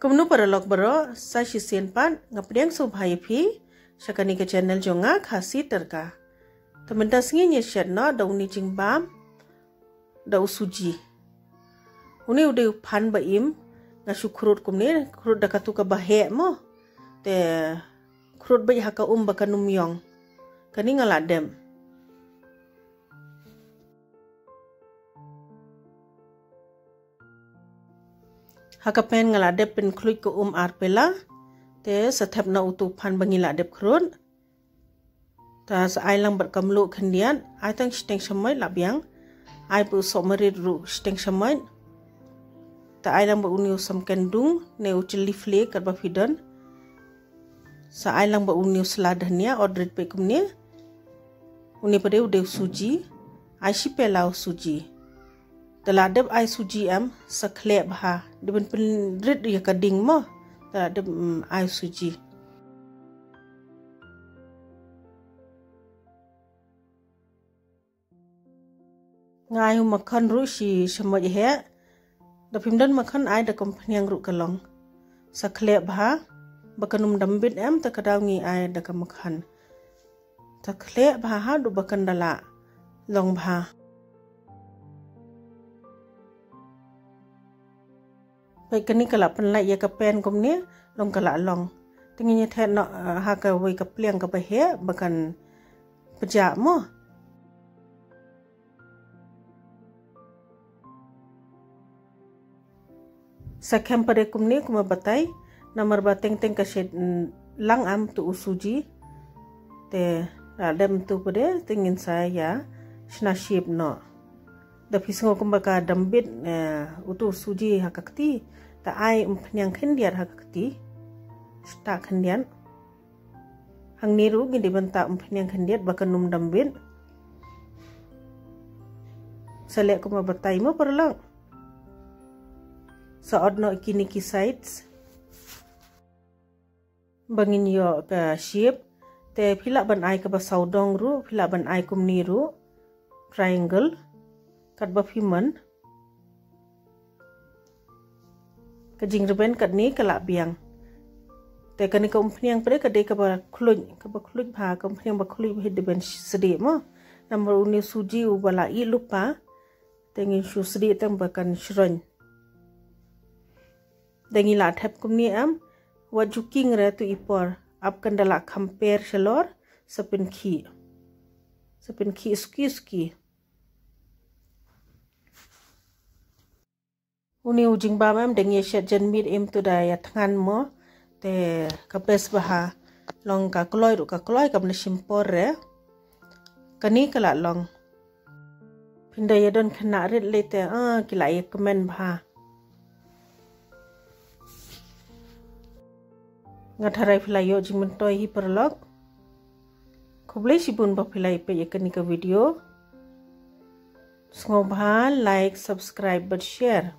Kumnu paralog baro sa sisian pan ngapdiang subhai phi syakani ke channel jonga khasi terka. Tementas ngi nyeshat no daun ni jingbam daun suji. Uni udah pan baim ngasu kurut kumni kurut dakatu ka bahe mo te kurut bai haka bakanum yong. Kani ngaladem. Haka pen ngaladep pen kluik ko arpela te setap na utu pan bangiladep kurut. Ta sa ai lang berkamlu kendian ai tang steng samai labiang ai pu somerit ru steng samai ta ai lang beruni usam kendung ne ucili fle karba fidan sa ai lang beruni seladania ordret pe kumne uni pade ude suji ai sipelau suji teladep ai suji am sakhle bha deben penrit ya kading mo teladep ai suji ngai makan ru si semoj he da pimdan makan ai da kompanyang ru kalong sakhle bha bakanum dambit am ta kadawngi ai da ka makan takhle bha ha du bakan dala long bha baik kani kala penlai ya ka pen komne long kala long tinginya the no ha ka wei ka pliang ka he bakan peja mo Sakem pada kumni kuma batai namar bateng teng kaset lang am tu usuji te radam tu pada tengin saya snaship no da pisngo kumba ka dambit utu suji hakakti ta ai umpnyang khendiar hakakti sta khendian hang niru gi dibenta umpnyang khendiat bakanum dambit selek kuma batai mo perlang saat no kini sides bangin yo ka shape te phila ban ai ka ba saudong ru phila ban ai kumni ru triangle kat ba phiman ka jingrben kat ni kala biang te kani ka umpniang pre ka de ka ba khluj bha ka umpniang ba khluj hid ben sedi mo namar uni suji u bala I lupa tengin shu sedi tang bakan shron Dengi la thap kumni am wajuking re tu ipor ap kandala compare shalor sapin khi ski uni ujing bamam dengi shat janmir em tu da ya thangan mo te kapes baha long ka kloi kam na simpor re kani kala long pinda ya don khana ret lete kila ya comment bha ngatharai philayo jingmentoi hi perlok khoblei sibun ba philai pe yakani ka video sngo bha like subscribe but share